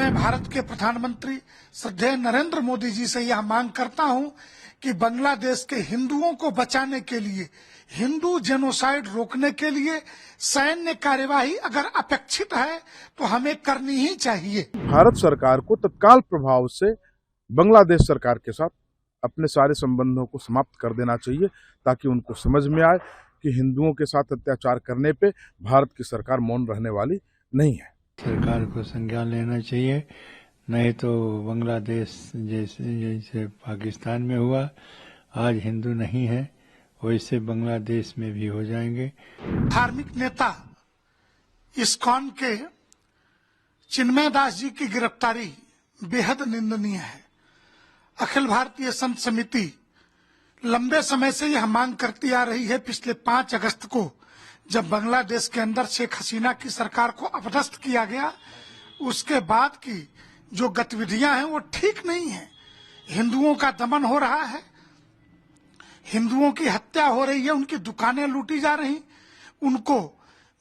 मैं भारत के प्रधानमंत्री श्रद्धेय नरेंद्र मोदी जी से यह मांग करता हूं कि बांग्लादेश के हिंदुओं को बचाने के लिए, हिंदू जेनोसाइड रोकने के लिए सैन्य कार्यवाही अगर अपेक्षित है तो हमें करनी ही चाहिए। भारत सरकार को तत्काल प्रभाव से बांग्लादेश सरकार के साथ अपने सारे संबंधों को समाप्त कर देना चाहिए, ताकि उनको समझ में आए कि हिंदुओं के साथ अत्याचार करने पे भारत की सरकार मौन रहने वाली नहीं है। सरकार को संज्ञान लेना चाहिए, नहीं तो बांग्लादेश जैसे पाकिस्तान में हुआ, आज हिंदू नहीं है वैसे बांग्लादेश में भी हो जाएंगे। धार्मिक नेता इस्कॉन के चिन्मय दास जी की गिरफ्तारी बेहद निंदनीय है। अखिल भारतीय संत समिति लंबे समय से यह मांग करती आ रही है। पिछले 5 अगस्त को जब बांग्लादेश के अंदर शेख हसीना की सरकार को अपदस्थ किया गया, उसके बाद की जो गतिविधियां हैं वो ठीक नहीं है। हिंदुओं का दमन हो रहा है, हिंदुओं की हत्या हो रही है, उनकी दुकानें लूटी जा रही, उनको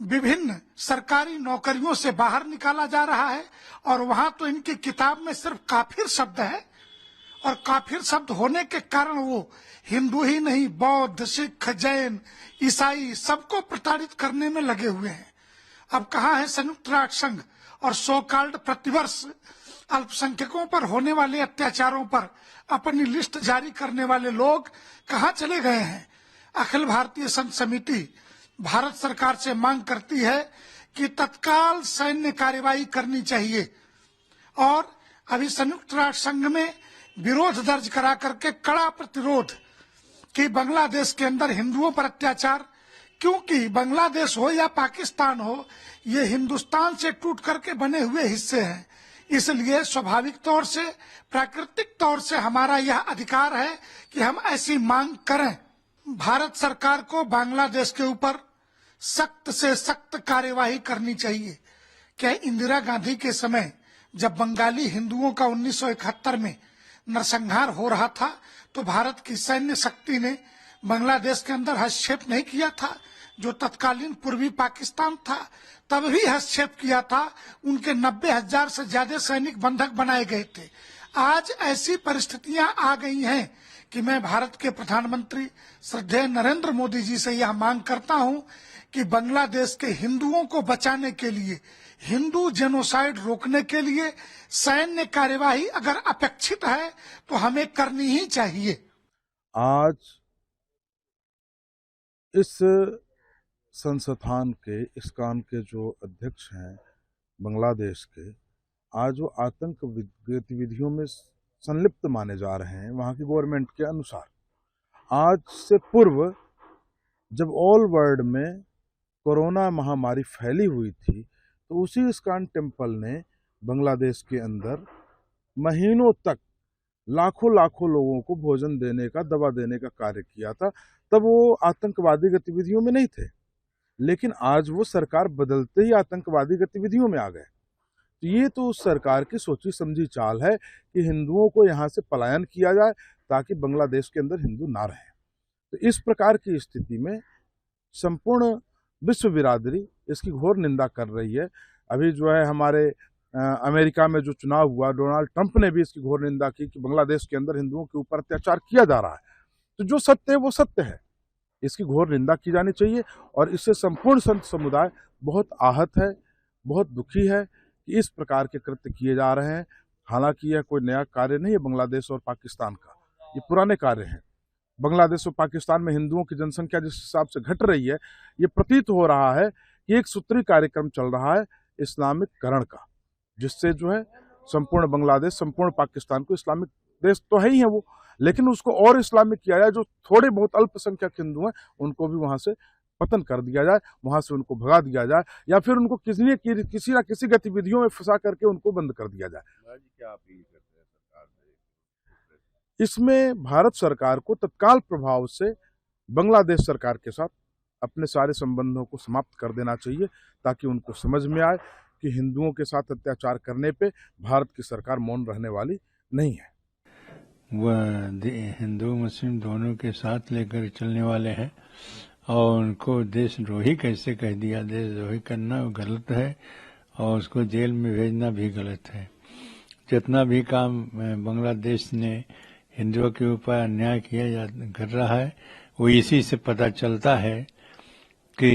विभिन्न सरकारी नौकरियों से बाहर निकाला जा रहा है। और वहां तो इनकी किताब में सिर्फ काफिर शब्द है, और काफिर शब्द होने के कारण वो हिंदू ही नहीं, बौद्ध, सिख, जैन, ईसाई सबको प्रताड़ित करने में लगे हुए हैं। अब कहाँ है संयुक्त राष्ट्र संघ और सो कॉल्ड प्रतिवर्ष अल्पसंख्यकों पर होने वाले अत्याचारों पर अपनी लिस्ट जारी करने वाले लोग कहाँ चले गए हैं? अखिल भारतीय संत समिति भारत सरकार से मांग करती है कि तत्काल सैन्य कार्यवाही करनी चाहिए, और अभी संयुक्त राष्ट्र संघ में विरोध दर्ज करा करके कड़ा प्रतिरोध कि बांग्लादेश के अंदर हिंदुओं पर अत्याचार, क्योंकि बांग्लादेश हो या पाकिस्तान हो, ये हिंदुस्तान से टूट करके बने हुए हिस्से हैं। इसलिए स्वाभाविक तौर से, प्राकृतिक तौर से हमारा यह अधिकार है कि हम ऐसी मांग करें। भारत सरकार को बांग्लादेश के ऊपर सख्त से सख्त कार्यवाही करनी चाहिए। क्या इंदिरा गांधी के समय जब बंगाली हिंदुओं का 1971 में नरसंहार हो रहा था, तो भारत की सैन्य शक्ति ने बांग्लादेश के अंदर हस्तक्षेप नहीं किया था? जो तत्कालीन पूर्वी पाकिस्तान था तब भी हस्तक्षेप किया था। उनके 90,000 से ज्यादा सैनिक बंधक बनाए गए थे। आज ऐसी परिस्थितियां आ गई हैं कि मैं भारत के प्रधानमंत्री श्रद्धेय नरेंद्र मोदी जी से यह मांग करता हूं कि बांग्लादेश के हिंदुओं को बचाने के लिए, हिंदू जेनोसाइड रोकने के लिए सैन्य कार्यवाही अगर अपेक्षित है तो हमें करनी ही चाहिए। आज इस संस्थान के, इस्कॉन के जो अध्यक्ष हैं बांग्लादेश के, आज वो आतंक गतिविधियों में संलिप्त माने जा रहे हैं वहाँ की गवर्नमेंट के अनुसार। आज से पूर्व जब ऑल वर्ल्ड में कोरोना महामारी फैली हुई थी, तो उसी इस्कॉन टेम्पल ने बांग्लादेश के अंदर महीनों तक लाखों लोगों को भोजन देने का, दवा देने का कार्य किया था। तब वो आतंकवादी गतिविधियों में नहीं थे, लेकिन आज वो सरकार बदलते ही आतंकवादी गतिविधियों में आ गए। तो ये तो उस सरकार की सोची समझी चाल है कि हिंदुओं को यहाँ से पलायन किया जाए ताकि बांग्लादेश के अंदर हिंदू ना रहें। तो इस प्रकार की स्थिति में संपूर्ण विश्व बिरादरी इसकी घोर निंदा कर रही है। अभी जो है हमारे अमेरिका में जो चुनाव हुआ, डोनाल्ड ट्रंप ने भी इसकी घोर निंदा की कि बांग्लादेश के अंदर हिंदुओं के ऊपर अत्याचार किया जा रहा है। तो जो सत्य है वो सत्य है, इसकी घोर निंदा की जानी चाहिए। और इससे संपूर्ण संत समुदाय बहुत आहत है, बहुत दुखी है कि इस प्रकार के कृत्य किए जा रहे हैं। हालांकि यह कोई नया कार्य नहीं है बांग्लादेश और पाकिस्तान का, ये पुराने कार्य हैं। बांग्लादेश और पाकिस्तान में हिंदुओं की जनसंख्या जिस हिसाब से घट रही है, ये प्रतीत हो रहा है कि एक सूत्री कार्यक्रम चल रहा है इस्लामिककरण का, जिससे जो है संपूर्ण बांग्लादेश, संपूर्ण पाकिस्तान को, इस्लामिक देश तो है ही है वो, लेकिन उसको और इस्लामिक किया जाए। जो थोड़े बहुत अल्पसंख्यक हिंदू हैं उनको भी वहां से पतन कर दिया जाए, वहां से उनको भगा दिया जाए, या फिर उनको किसी ना किसी गतिविधियों में फंसा करके उनको बंद कर दिया जाए। क्या अपील करते हैं सरकार से? इसमें भारत सरकार को तत्काल प्रभाव से बांग्लादेश सरकार के साथ अपने सारे संबंधों को समाप्त कर देना चाहिए, ताकि उनको समझ में आए कि हिंदुओं के साथ अत्याचार करने पे भारत की सरकार मौन रहने वाली नहीं है। वह हिंदू मुस्लिम दोनों के साथ लेकर चलने वाले हैं, और उनको देशद्रोही कैसे कह दिया? देशद्रोही करना गलत है और उसको जेल में भेजना भी गलत है। जितना भी काम बांग्लादेश ने हिंदुओं के ऊपर अन्याय कर रहा है, वो इसी से पता चलता है कि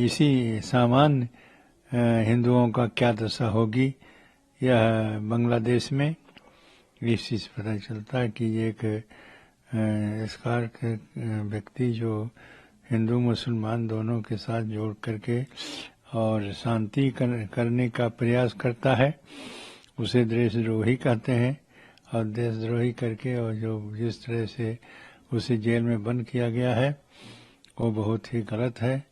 इसी सामान्य हिंदुओं का क्या दशा होगी यह बांग्लादेश में। इसी से पता चलता है कि एक इसका व्यक्ति जो हिंदू मुसलमान दोनों के साथ जोड़ करके और शांति करने का प्रयास करता है, उसे देशद्रोही कहते हैं। और देशद्रोही करके और जो जिस तरह से उसे जेल में बंद किया गया है वो बहुत ही गलत है,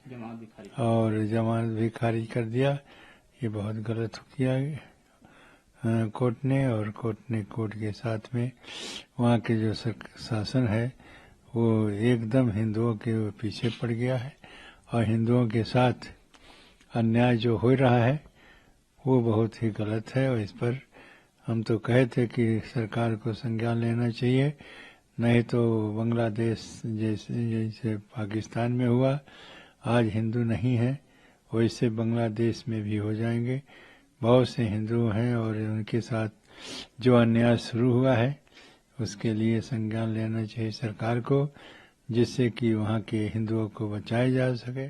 और जमानत भी खारिज कर दिया। ये बहुत गलत किया कोर्ट ने, और कोर्ट के साथ में वहाँ के जो शासन है वो एकदम हिंदुओं के पीछे पड़ गया है, और हिंदुओं के साथ अन्याय जो हो रहा है वो बहुत ही गलत है। और इस पर हम तो कहे थे कि सरकार को संज्ञान लेना चाहिए, नहीं तो बांग्लादेश जैसे पाकिस्तान में हुआ, आज हिंदू नहीं है वैसे बांग्लादेश में भी हो जाएंगे। बहुत से हिंदू हैं और उनके साथ जो अन्याय शुरू हुआ है उसके लिए संज्ञान लेना चाहिए सरकार को, जिससे कि वहाँ के हिंदुओं को बचाया जा सके।